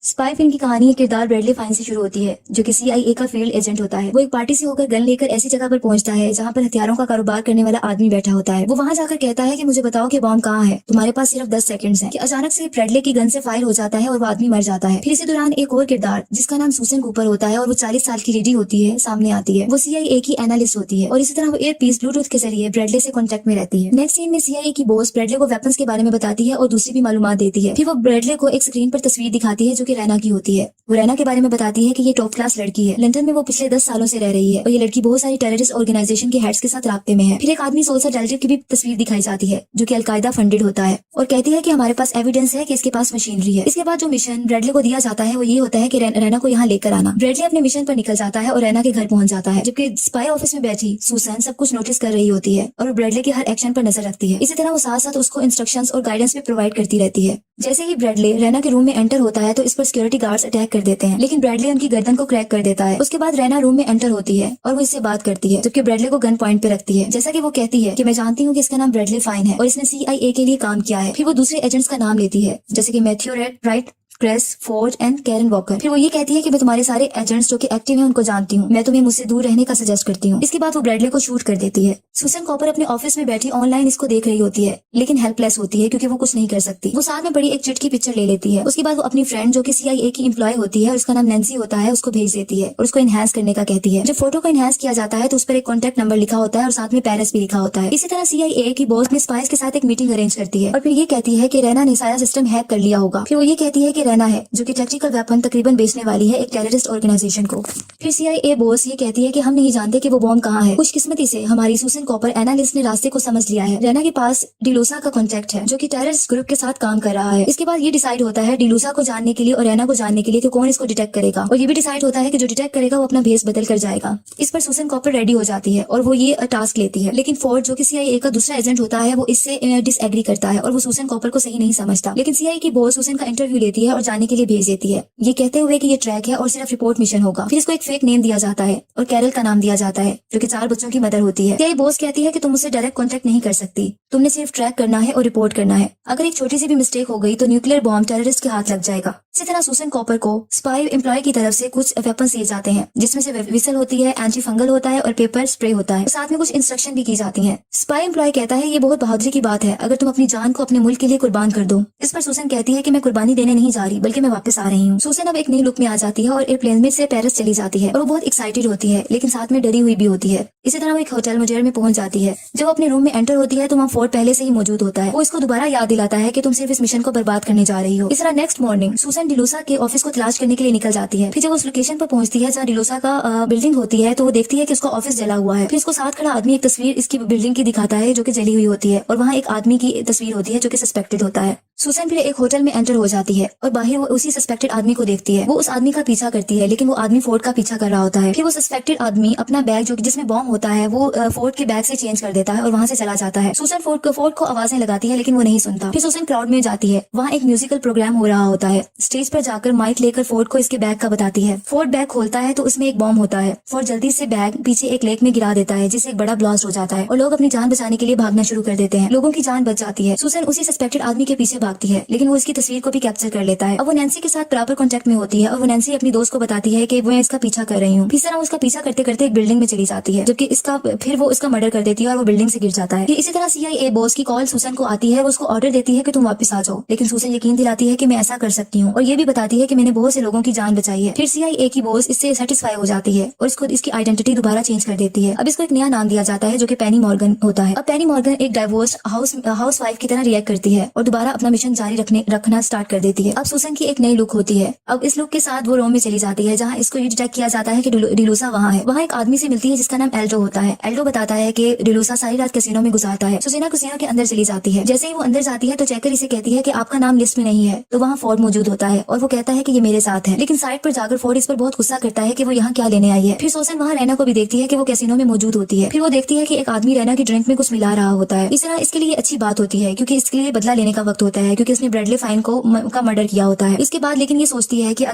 Spy film की कहानी किरदार ब्रैडली फाइन से शुरू होती है, जो कि CIA का फील्ड एजेंट होता है। वो एक पार्टी से होकर गन लेकर ऐसी जगह पर पहुंचता है जहां पर हथियारों का कारोबार करने वाला आदमी बैठा होता है। वो वहां जाकर कहता है कि मुझे बताओ कि बॉम्ब कहाँ है, तुम्हारे पास सिर्फ 10 सेकंड्स हैं। कि अचानक से ब्रैडली की गन से फायर हो जाता है और वो आदमी मर जाता है। फिर इसी दौरान एक और किरदार जिसका नाम सूसन कूपर होता है और वो 40 साल की लेडी होती है सामने आती है। वो CIA की एनालिस्ट होती है और इसी तरह वो एयरपीस ब्लूटूथ के जरिए ब्रैडली से कॉन्टेक्ट में रहती है। नेक्स्ट सीन में CIA की बॉस ब्रैडली को वेपन्स के बारे में बताती है और दूसरी भी मालूमात देती है। फिर वो ब्रैडली को एक स्क्रीन पर तस्वीर दिखाती है जो कि रैना की होती है। वो रैना के बारे में बताती है कि ये टॉप क्लास लड़की है, लंदन में वो पिछले 10 सालों से रह रही है और ये लड़की बहुत सारी टेररिस्ट ऑर्गेनाइजेशन के हेड्स के साथ राब्ते में है। फिर एक आदमी सोल्सर डेल्टिव की भी तस्वीर दिखाई जाती है जो कि अलकायदा फंडेड होता है और कहती है कि हमारे पास एविडेंस है कि इसके पास मशीनरी है। इसके बाद जो मिशन ब्रैडली को दिया जाता है वो ये होता है कि रैना को यहाँ लेकर आना। ब्रैडली अपने मिशन पर निकल जाता है और रैना के घर पहुंच जाता है, जबकि स्पाई ऑफिस में बैठी सूसन सब कुछ नोटिस कर रही होती है और ब्रैडली के हर एक्शन पर नजर रखती है। इसी तरह वो साथ साथ उसको इंस्ट्रक्शंस और गाइडेंस भी प्रोवाइड करती रहती है। जैसे ही ब्रैडली रैना के रूम में एंटर होता है तो इस पर सिक्योरिटी गार्ड्स अटैक कर देते हैं, लेकिन ब्रैडली उनकी गर्दन को क्रैक कर देता है। उसके बाद रैना रूम में एंटर होती है और वो इससे बात करती है, जबकि ब्रैडली को गन पॉइंट पे रखती है। जैसा कि वो कहती है कि मैं जानती हूँ कि इसका नाम ब्रैडली फाइन है और इसने CIA के लिए काम किया है। फिर वो दूसरे एजेंट्स का नाम लेती है, जैसे कि Matthew Wright, Cress, Ford and Karen Walker. फिर वो ये कहती है कि मैं तुम्हारे सारे एजेंट्स जो कि एक्टिव हैं उनको जानती हूँ, मैं तुम्हें मुझसे दूर रहने का सजेस्ट करती हूँ। इसके बाद वो ब्रैडली को शूट कर देती है। सूसन कॉपर अपने ऑफिस में बैठी ऑनलाइन इसको देख रही होती है, लेकिन हेल्पलेस होती है क्योंकि वो कुछ नहीं कर सकती। वो साथ में बड़ी एक चिट की पिक्चर ले लेती है। उसके बाद वो अपनी फ्रेंड जो कि CIA की एम्प्लॉय होती है, उसका नाम नैन्सी होता है, उसको भेज देती है और उसको इनहेंस करने का कहती है। जब फोटो को इनहेंस किया जाता है तो उस पर एक कॉन्टेक्ट नंबर लिखा होता है और साथ में पेरिस भी लिखा होता है। इसी तरह CIA की बॉस अपने स्पाइस के साथ एक मीटिंग अरेंज करती है और फिर ये कहती है कि रैना ने सारा सिस्टम हैक कर लिया होगा। फिर वो ये कहती है कि रैना है जो कि टैक्टिकल वेपन तकरीबन बेचने वाली है एक टेररिस्ट ऑर्गेनाइजेशन को। फिर CIA बॉस ये कहती है कि हम नहीं जानते कि वो बॉम्ब कहाँ है। खुशकिस्मती से हमारी सूसन कॉपर एनालिस्ट ने रास्ते को समझ लिया है। रैना के पास डिलूसा का कॉन्टेक्ट है जो कि टेररिस्ट ग्रुप के साथ काम कर रहा है। इसके बाद ये डिसाइड होता है डिलूसा को जानने के लिए और रैना को जानने के लिए कि कौन इसको डिटेक्ट करेगा, और ये भी डिसाइड होता है कि जो डिटेक्ट करेगा वो अपना भेस बदल कर जाएगा। इस पर सूसन कॉपर रेडी हो जाती है और वो ये टास्क लेती है, लेकिन फोर्ड जो कि CIA का दूसरा एजेंट होता है वो इससे डिसएग्री करता है और वो सूसन कॉपर को सही नहीं समझता। लेकिन CIA की बॉस सूसन का इंटरव्यू लेती है और जाने के लिए भेज देती है, ये कहते हुए कि ये ट्रैक है और सिर्फ रिपोर्ट मिशन होगा। फिर इसको एक फेक नेम दिया जाता है और कैरल का नाम दिया जाता है जो कि 4 बच्चों की मदर होती है। CIA बॉस कहती है कि तुम मुझसे डायरेक्ट कांटेक्ट नहीं कर सकती, तुमने सिर्फ ट्रैक करना है और रिपोर्ट करना है। अगर एक छोटी सी भी मिस्टेक हो गई तो न्यूक्लियर बॉम्ब टेररिस्ट के हाथ लग जाएगा। इसी तरह सूसन कॉपर को स्पाई एम्प्लॉय की तरफ से कुछ वेपन दिए जाते हैं, जिसमें से विसल होती है, एंटी फंगल होता है और पेपर स्प्रे होता है। साथ में कुछ इंस्ट्रक्शन भी की जाती हैं। स्पाई एम्प्लॉय कहता है ये बहुत बहादुरी की बात है अगर तुम अपनी जान को अपने मुल्क के लिए कुर्बान कर दो। इस पर सूसन कहती है कि मैं कुर्बानी देने नहीं जा रही बल्कि मैं वापस आ रही हूँ। सूसन अब एक नई लुक में आ जाती है और एयरप्लेन में से पेरिस चली जाती है और वो बहुत एक्साइटेड होती है, लेकिन साथ में डरी हुई भी होती है। इसी तरह वो एक होटल मुजेर में पहुंच जाती है। जब वो अपने रूम में एंटर होती है तो वहाँ फोर्ड पहले से ही मौजूद होता है। वो इसको दोबारा याद दिलाता है कि तुम सिर्फ इस मिशन को बर्बाद करने जा रही हो। इस तरह नेक्स्ट मॉर्निंग सूसन डिलूसा के ऑफिस को तलाश करने के लिए निकल जाती है। फिर जब उस लोकेशन पर पहुंचती है जहाँ डिलूसा का बिल्डिंग होती है तो वो देखती है कि उसका ऑफिस जला हुआ है। फिर इसको साथ खड़ा आदमी एक तस्वीर इसकी बिल्डिंग की दिखाता है जो कि जली हुई होती है और वहाँ एक आदमी की तस्वीर होती है जो कि सस्पेक्टेड होता है। सूसन फिर एक होटल में एंटर हो जाती है और बाहर वो उसी सस्पेक्टेड आदमी को देखती है। वो उस आदमी का पीछा करती है, लेकिन वो आदमी फोर्ड का पीछा कर रहा होता है। फिर वो सस्पेक्टेड आदमी अपना बैग जो जिसमें बॉम्ब होता है वो फोर्ड के बैग से चेंज कर देता है और वहाँ से चला जाता है। सूसन फोर्ड को आवाजें लगाती है, लेकिन वो नहीं सुनता। फिर सूसन क्राउड में जाती है, वहाँ एक म्यूजिकल प्रोग्राम हो रहा होता है। स्टेज पर जाकर माइक लेकर फोर्ड को इसके बैग का बताती है। फोर्ड बैग खोलता है तो उसमें एक बॉम्ब होता है। फोर्ड जल्दी से बैग पीछे एक लेक में गिरा देता है, जिससे एक बड़ा ब्लास्ट हो जाता है और लोग अपनी जान बचाने के लिए भागना शुरू कर देते हैं। लोगों की जान बच जाती है। सूसन उसी सस्पेक्टेड आदमी के पीछे भागती है, लेकिन वो इसकी तस्वीर को भी कैप्चर कर लेता है। अब वो नैन्सी के साथ प्रॉपर कांटेक्ट में होती है और वो नैन्सी अपनी दोस्त को बताती है कि मैं इसका पीछा कर रही हूँ। इस तरह उसका पीछा करते करते एक बिल्डिंग में चली जाती है, जबकि फिर वो इसका मर्डर कर देती है और वो बिल्डिंग से गिर जाता है। इसी तरह CIA बॉस की कॉल सूसन को आती है, वो उसको ऑर्डर देती है कि तुम वापस आ जाओ, लेकिन सूसन यकीन दिलाती है कि मैं ऐसा कर सकती हूँ और ये भी बताती है कि मैंने बहुत से लोगों की जान बचाई है। फिर CIA की बॉस इससे सेटिस्फाई हो जाती है और इसकी आइडेंटिटी दोबारा चेंज कर देती है। अब इसको एक नया नाम दिया जाता है जो कि पेनी मॉर्गन होता है। अब पेनी मॉर्गन एक डाइवोर्स हाउस वाइफ की तरह रिएक्ट करती है और दोबारा अपना मिशन जारी रखना स्टार्ट कर देती है। अब सूसन की एक नई लुक होती है। अब इस लुक के साथ वो रोम में चली जाती है जहाँ इसको ये डिटेक्ट किया जाता है कि डिलूसा वहाँ है। वहाँ एक आदमी से मिलती है जिसका नाम एल्डो होता है। एल्डो बताता है कि डिलूसा सारी रात कैसीनो में गुजारता है। सुसेना कैसीनो के अंदर चली जाती है। जैसे ही वो अंदर जाती है तो चेकर इसे कहती है कि आपका नाम लिस्ट में नहीं है। तो वहाँ फोर्ड मौजूद होता है और वो कहता है कि ये मेरे साथ है, लेकिन साइड पर जाकर फोर्ड इस पर बहुत गुस्सा करता है कि वो यहाँ क्या लेने आई है। फिर सूसन वहाँ रैना को भी देखती है कि वो कैसीनो में मौजूद होती है। फिर वो देखती है कि एक आदमी रैना की ड्रिंक में कुछ मिला रहा होता है। इस तरह इसके लिए अच्छी बात होती है क्योंकि इसके लिए बदला लेने का वक्त होता है। है क्योंकि उसने ब्रैडली फाइन का मर्डर किया होता है। इसके बाद लेकिन ये सोचती है कि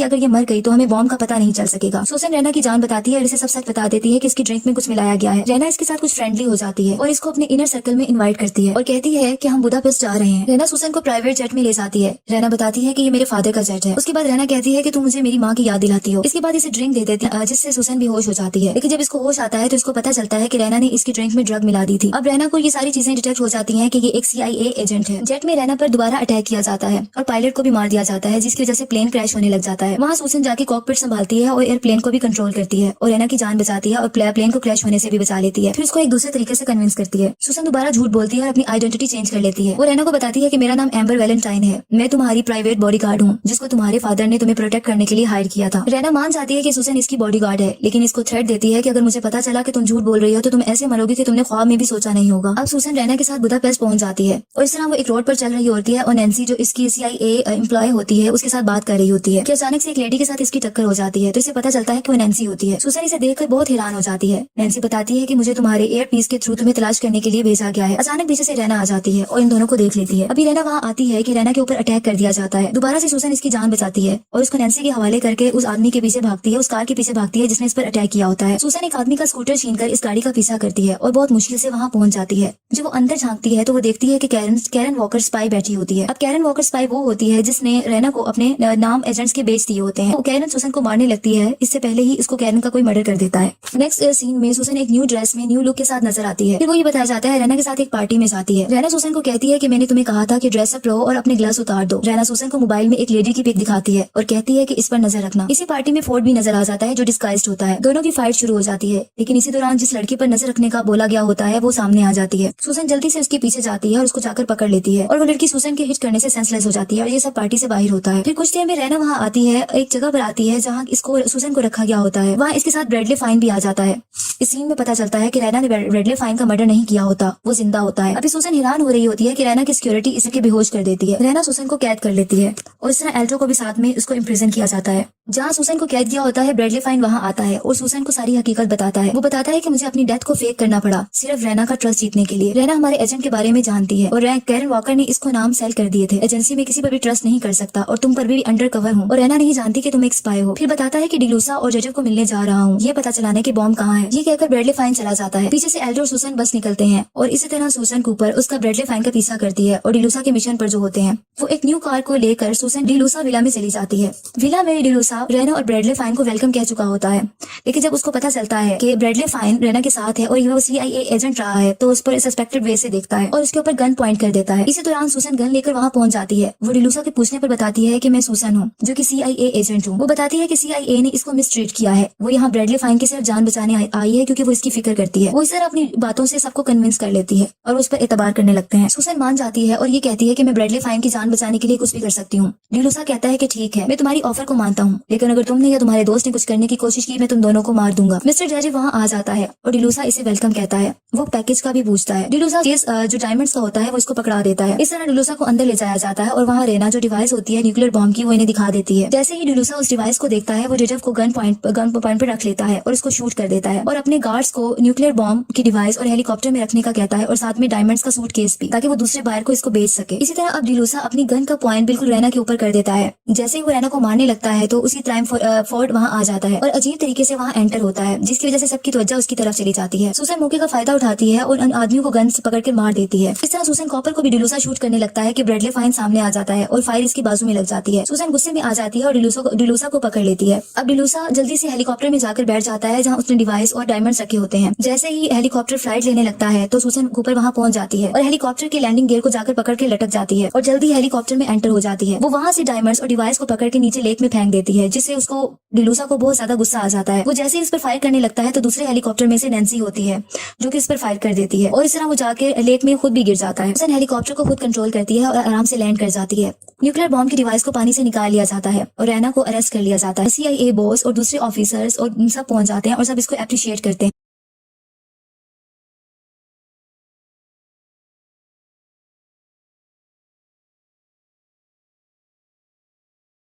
अगर ये मर गई तो हमें बॉम्ब का पता नहीं चल सकेगा। सुसन रैना की जान बताती है और इसे सब सच बता देती है कि इसकी ड्रिंक में कुछ मिलाया गया है। रैना इसके साथ कुछ फ्रेंडली हो जाती है और इसको अपने इनर सर्कल में इनवाइट करती है और कहती है कि हम बुदापेस्ट जा रहे हैं। रैना सुसन को प्राइवेट जेट में ले जाती है। रैना बताती है कि ये मेरे फादर का जेट है। उसके बाद रैना कहती है कि तुम मुझे मेरी माँ की याद दिलाती हो। इसके बाद इसे ड्रिंक दे देती है जिससे सुसन बेहोश हो जाती है। लेकिन जब इसको होश आता है तो इसको पता चलता है कि रैना ने इसकी ड्रिंक में ड्रग मिला दी थी। अब रैना को ये सारी चीजें डिटेक्ट हो जाती है कि ये एक CIA एजेंट है। जेट में रैना पर दोबारा अटैक किया जाता है और पायलट को भी मार दिया जाता है जिसकी वजह से प्लेन क्रैश होने लग जाता है। वहाँ सुसन जाके कॉकपिट संभालती है और एयरप्लेन को भी कंट्रोल करती है और रैना की जान बचाती है और प्लेन को क्रैश होने से भी बचा लेती है। फिर उसको एक दूसरे तरीके से कन्विंस करती है। सुसन दोबारा झूठ बोलती है और अपनी आइडेंटिटी चेंज कर लेती है। वो रैना को बताती है कि मेरा नाम एम्बर वैलेंटाइन है, मैं तुम्हारी प्राइवेट बॉडीगार्ड हूँ जिसको तुम्हारे फादर ने तुम्हें प्रोटेक्ट करने के लिए हायर किया था। रैना मान जाती है कि सुसन इसकी बॉडीगार्ड है, लेकिन इसको थ्रेट देती है कि अगर मुझे पता चला कि तुम झूठ बोल रही हो तो तुम ऐसे मरोगे कि तुमने ख्वाब में भी सोचा नहीं होगा। अब सुसन रैना के साथ बुदापेस्ट पहुंच जाती है और इस तरह वो एक रोड पर चल रही होती है और नैन्सी जो इसकी CIA एम्प्लॉय होती है उसके साथ बात कर रही होती है कि अचानक से एक लेडी के साथ इसकी टक्कर हो जाती है तो इसे पता चलता है कि वो नैन्सी होती है। सुसन इसे देखकर बहुत हैरान हो जाती है। नैन्सी बताती है कि मुझे तुम्हारे एयर पीस के थ्रू तुम्हें तलाश करने के लिए भेजा गया है। अचानक पीछे से रैना आ जाती है और इन दोनों को देख लेती है। अभी रैना वहाँ आती है कि रैना के ऊपर अटैक कर दिया जाता है। दोबारा से सुसन इसकी जान बचाती है और उसको नैन्सी के हवाले करके उस आदमी के पीछे भागती है, उस कार के पीछे भागती है जिसने इस पर अटैक किया होता है। सुसन एक आदमी का स्कूटर छीनकर इस गाड़ी का पीछा करती है और बहुत मुश्किल से वहाँ पहुंच जाती है। जब वो अंदर झांकती है तो वो देखती है कि कैरन वॉकर स्पाई बैठी होती है। अब कैरन वॉकर स्पाई वो होती है जिसने रैना को अपने नाम एजेंट्स के बेच दिए होते हैं। तो कैरन सुसन को मारने लगती है, इससे पहले ही इसको कैरन का कोई मर्डर कर देता है। नेक्स्ट सीन में सुसन एक न्यू ड्रेस में न्यू लुक के साथ नजर आती है। फिर वो ये बताया जाता है रैना के साथ एक पार्टी में जाती है। रैना सुसन को कहती है कि मैंने तुम्हें कहा था कि ड्रेसअप रहो और अपने ग्लव्स उतार दो। रैना सुसन को मोबाइल में एक लेडी की पिक दिखाती है और कहती है कि इस पर नजर रखना। इसी पार्टी में फोर्ड भी नजर आ जाता है जो डिस्गाइज्ड होता है। दोनों की फाइट शुरू हो जाती है, लेकिन इसी दौरान जिस लड़की पर नजर रखने का बोला गया होता है वो सामने आ जाती है। सुसन जल्दी से उसके पीछे जाती है और उसको जाकर पकड़ लेती है और वो लड़की सुसन के हिट करने से सेंसलेस हो जाती है और ये सब पार्टी से बाहर होता है। फिर कुछ देर में रैना वहाँ आती है, एक जगह पर आती है जहाँ इसको सुसन को रखा गया होता है। वहाँ इसके साथ ब्रैडली फाइन भी आ जाता है। इस सीन में पता चलता है कि रैना ने ब्रैडली फाइन का मर्डर नहीं किया होता, वो जिंदा होता है। अभी सुसन हैरान हो रही होती है कि रैना की सिक्योरिटी इसे बेहोश कर देती है। रैना सुसन को कैद कर लेती है और इस तरह एल्ड्रो को भी साथ में उसको इम्प्रिजन किया जाता है। जहाँ सुसन को कैद किया होता है ब्रैडली फाइन वहाँ आता है और सुसन को सारी हकीकत बताता है। वो बताता है कि मुझे अपनी डेथ को फेक करना पड़ा सिर्फ रैना का ट्रस्ट जीतने के लिए। रैना हमारे एजेंट के बारे में जानती है और कैरन वॉकर ने इसको नाम सेल कर दिए थे। एजेंसी में किसी पर भी ट्रस्ट नहीं कर सकता और तुम पर भी अंडर कवर हूँ और रैना नहीं जानती कि तुम एक स्पाई हो। फिर बताता है कि डिलूसा और जेजब को मिलने जा रहा हूँ, ये पता चलाने की बॉम्ब कहाँ है। ये कहकर ब्रैडली फाइन चला जाता है। पीछे से एल्ड्रो और सुसन बस निकलते हैं और इसी तरह सुसन कूपर उसका ब्रैडली फाइन का पीछा करती है और डिलूसा के मिशन पर जो होते हैं वो एक न्यू कार को लेकर सुसन डिलूसा विला में चली जाती है। विला में डिलूसा रैना और ब्रैडली फाइन को वेलकम कह चुका होता है, लेकिन जब उसको पता चलता है कि ब्रैडली फाइन रैना के साथ है और वो CIA एजेंट रहा है तो उस पर सस्पेक्टेड वे से देखता है और उसके ऊपर गन पॉइंट कर देता है। इसी दौरान सुसन गन लेकर वहाँ पहुंच जाती है। वो डिलूसा के पूछने पर बताती है कि मैं सुसन हूँ जो कि CIA एजेंट हूँ। वो बताती है कि CIA ने इसको मिसट्रीट किया है, वो यहाँ ब्रैडली फाइन की सिर्फ जान बचाने आई है क्योंकि वो इसकी फिक्र करती है। वो इस तरह अपनी बातों से सबको कन्विंस कर लेती है और उस पर एतबार करने लगते हैं। सुसन मान जाती है और ये कहती है कि मैं ब्रैडली फाइन की जान बचाने के लिए कुछ भी कर सकती हूँ। डिलूसा कहता है कि ठीक है, मैं तुम्हारी ऑफर को मानता हूँ, लेकिन अगर तुमने या तुम्हारे दोस्त ने कुछ करने की कोशिश की मैं तुम दोनों को मार दूंगा। मिस्टर जैरी वहाँ आ जाता है और डिलूसा इसे वेलकम कहता है। वो पैकेज का भी पूछता है। डिलूसा केस जो डायमंड्स का होता है वो इसको पकड़ा देता है। इस तरह डिलूसा को अंदर ले जाया जाता है और वहाँ रैना जो डिवाइस होती है न्यूक्लियर बॉम्ब की वो इन्हें दिखा देती है। जैसे ही डिलूसा उस डिवाइस को देखता है वो जेजब को गन पॉइंट पर रख लेता है और उसको शूट कर देता है और अपने गार्ड्स को न्यूक्लियर बॉम्ब की डिवाइस और हेलीकॉप्टर में रखने का कहता है और साथ में डायमंड्स का सूटकेस भी, ताकि वो दूसरे बायर को इसको बेच सके। इसी तरह अब डिलूसा अपनी गन का पॉइंट बिल्कुल रैना के ऊपर कर देता है। जैसे ही वो रैना को मारने लगता है तो उसी टाइम फोर्ड वहाँ आ जाता है और अजीब तरीके से वहाँ एंटर होता है जिसकी वजह से सबकी तवज्जो उसकी तरफ चली जाती है। सुसन मौके का फायदा उठाती है और उन आदमियों को गन से पकड़ के मार देती है। इस तरह सुसन कॉपर को भी डिलूसा शूट करने लगता है कि ब्रैडली फाइन सामने आ जाता है और फायर इसकी बाजू में लग जाती है। सुसन गुस्से में आ जाती है और डिलूसा को पकड़ लेती है। अब डिलूसा जल्दी से हेलीकॉप्टर में जाकर बैठ जाता है जहाँ उसने डिवाइस और डायमंड्स रखे होते हैं। जैसे ही हेलीकॉप्टर फ्लाइट लेने लगता है तो सुसन कूपर वहाँ पहुंच जाती है और हेलीकॉप्टर के लैंडिंग गियर को जाकर पकड़ के लटक जाती है और जल्दी हेलीकॉप्टर में एंटर हो जाती है। वो वहाँ से डायमंड्स और डिवाइस को पकड़ के नीचे लेक में फेंक देती है, जिससे उसको डिलूसा को बहुत ज्यादा गुस्सा आ जाता है। वो जैसे ही इस पर फायर करने लगता है तो दूसरे हेलीकॉप्टर में से नैन्सी होती है जो कि इस पर फायर कर देती है और इस तरह वो जाके लेक में खुद भी गिर जाता है। सुसन हेलीकॉप्टर को खुद कंट्रोल करती है और आराम से लैंड कर जाती है। न्यूक्लियर बॉम्ब की डिवाइस को पानी से निकाल लिया जाता है और रैना को अरेस्ट कर लिया जाता है। CIA बॉस और दूसरे ऑफिसर्स और सब पहुंच जाते हैं और सब इसको अप्रिशिएट करते हैं।